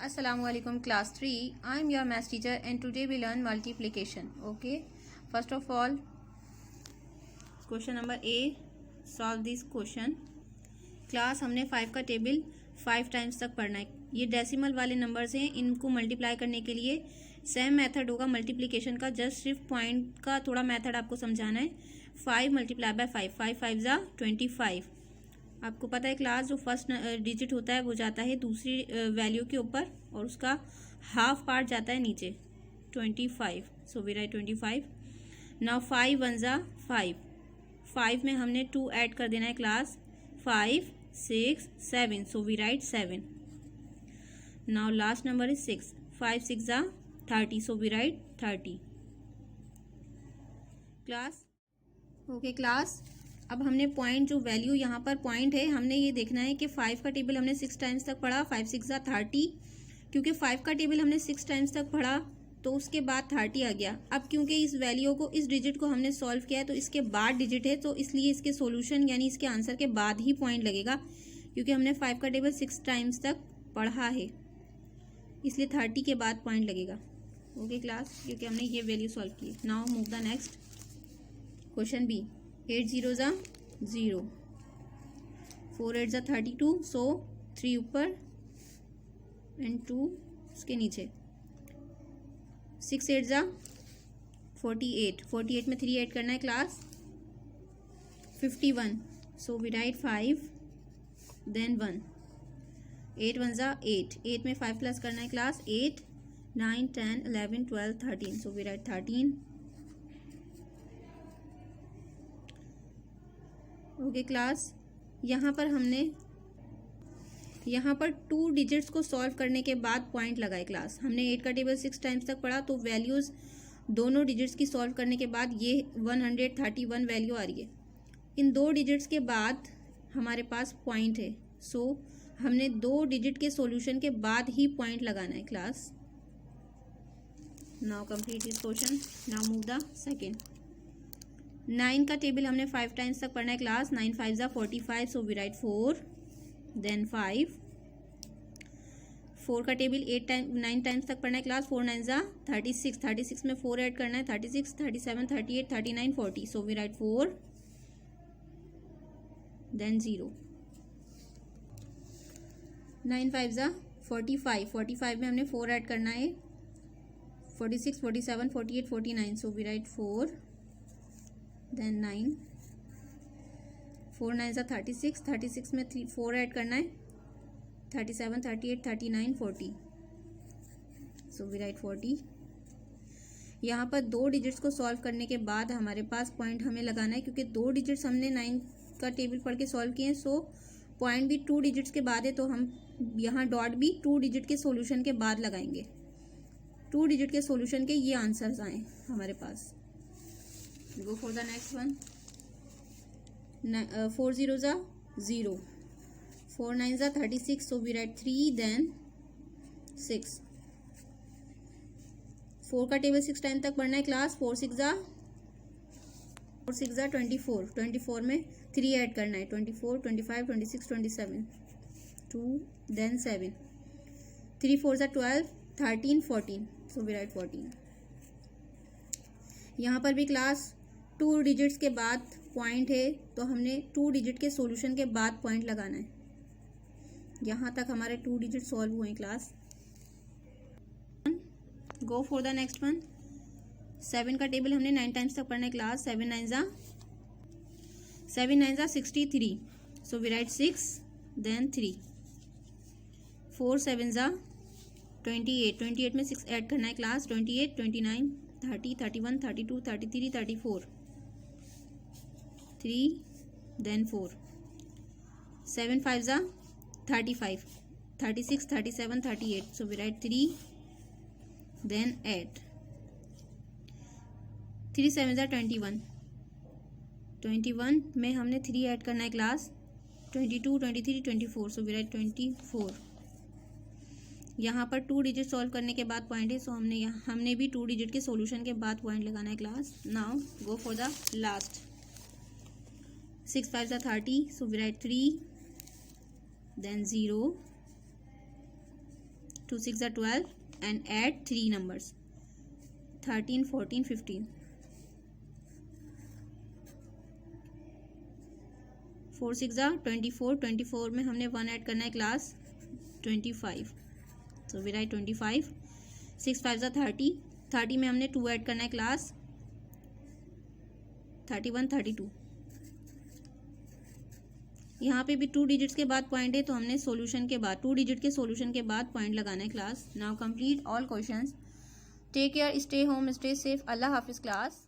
Assalamualaikum class 3. I am your math teacher and today we learn multiplication. Okay. First of all, question number A. Solve this question. Class हमने 5 का table 5 times तक पढ़ना है. ये decimal वाले numbers हैं, इनको मल्टीप्लाई करने के लिए सेम मेथड होगा मल्टीप्लिकेशन का. जस्ट सिर्फ पॉइंट का थोड़ा मेथड आपको समझाना है. 5 मल्टीप्लाई बाय 5, 5 5 जा 25. आपको पता है क्लास जो फर्स्ट डिजिट होता है वो जाता है दूसरी वैल्यू के ऊपर और उसका हाफ पार्ट जाता है नीचे 25. सो वी राइट 25. नाउ 5 1 जा 5. 5 में हमने 2 ऐड कर देना है class. 5 6 7. So we write 7. Now last number is 6. 5 6 जा 30. So we write 30. Class okay class. अब हमने पॉइंट जो वैल्यू यहाँ पर पॉइंट है हमने ये देखना है कि 5 का टेबल हमने 6 टाइम्स तक पढ़ा. 5 6 जा 30. क्योंकि 5 का टेबल हमने 6 टाइम्स तक पढ़ा तो उसके बाद 30 आ गया. अब क्योंकि इस वैल्यू को इस डिजिट को हमने सॉल्व किया है तो इसके बाद डिजिट है तो इसलिए इसके सॉल्यूशन यानी इसके आंसर के बाद ही पॉइंट लगेगा. क्योंकि हमने 5 का टेबल 6 टाइम्स तक पढ़ा है इसलिए 30 के बाद पॉइंट लगेगा. ओके क्लास, क्योंकि हमने ये वैल्यू सॉल्व की. Now move the next question B. 8 0 जा 0. 4 8 जा 32. सो 3 ऊपर एंड 2 उसके नीचे. 6 8 जा 48. 48 में 3 ऐड करना है class. 51. So we write 5 then 1. 8 1 जा 8. 8 में 5 प्लस करना है class. 8 9 10 11 12 13. So we write 13. Okay class, यहाँ पर हमने यहाँ पर 2 डिजिट्स को सॉल्व करने के बाद पॉइंट लगाए क्लास. हमने 8 का टेबल 6 टाइम्स तक पढ़ा तो वैल्यूज़ दोनों डिजिट्स की सॉल्व करने के बाद ये 131 वैल्यू आ रही है. इन 2 डिजिट्स के बाद हमारे पास पॉइंट है. सो हमने 2 डिजिट के सॉल्यूशन के बाद ही पॉइंट लगाना है class. Now complete this question. Now move the second. 9 का टेबल हमने 5 टाइम्स तक पढ़ना है क्लास. 9 5 जा 45. सो वी राइट 4 देन 5. 4 का टेबल 9 टाइम्स तक पढ़ना है क्लास. 4 9 जा 36. 36 में 4 ऐड करना है. 36 37 38 39 40. So we right 4 then 0. 9 5 जा 45. 45 में हमने 4 ऐड करना है. 46 47 48 49. सो वी राइट 4 देन 9. 4 9 जा 36. 36 में 4 ऐड करना है. 37 38 39 40. So we write 40. यहाँ पर 2 डिजिट्स को सॉल्व करने के बाद हमारे पास पॉइंट हमें लगाना है. क्योंकि 2 डिजिट्स हमने 9 का टेबल पढ़ के सॉल्व किए हैं. सो पॉइंट भी 2 डिजिट्स के बाद है तो हम यहाँ डॉट भी 2 डिजिट के सॉल्यूशन के बाद लगाएंगे. 2 डिजिट के सॉल्यूशन के ये आंसर्स आए हमारे पास. Go for the next one. 4 0 जा 0. 4 9 जा 36. So we write 3 then 6. 4 का टेबल 6 टाइम तक पढ़ना है क्लास. 4 6 जा 24. 24 में 3 ऐड करना है. 24 25 26 27. 2 then 7. 3 4 जा 12 13 14. So we write 14. यहाँ पर भी क्लास 2 डिजिट्स के बाद पॉइंट है तो हमने 2 डिजिट के सॉल्यूशन के बाद पॉइंट लगाना है. यहाँ तक हमारे 2 डिजिट सॉल्व हुए हैं class. Go for the next one. 7 का टेबल हमने 9 टाइम्स तक पढ़ना है क्लास. 7 9 जा 63. सो वी राइट 6 देन 3. 4 7 जा 28. 28 में 6 ऐड करना है क्लास. 28 29 30 31 32 33 34. 3 then 4. 7 5 जा 35. 36 37 38. So we write 3 then 8. 3 7 जा 21. 21 में हमने 3 ऐड करना है क्लास. 22 23 24. So we write 24. यहाँ पर 2 डिजिट सॉल्व करने के बाद पॉइंट है. सो हमने भी 2 डिजिट के सॉल्यूशन के बाद पॉइंट लगाना है class. Now go for the last. 6 5 जा 30. So we write 3 then 0. 2 6 are 12 and add 3 numbers 13 14 15 4 6 are 24 24 में हमने 1 ऐड करना है class 25 so we write 25 6 5 are 30 30 में हमने 2 ऐड करना है क्लास 31 32 यहाँ पे भी 2 डिजिट्स के बाद पॉइंट है तो हमने सॉल्यूशन के बाद 2 डिजिट के सॉल्यूशन के बाद पॉइंट लगाना है class. Now complete all questions. Take care, stay home, stay safe. अल्लाह हाफिज़ क्लास.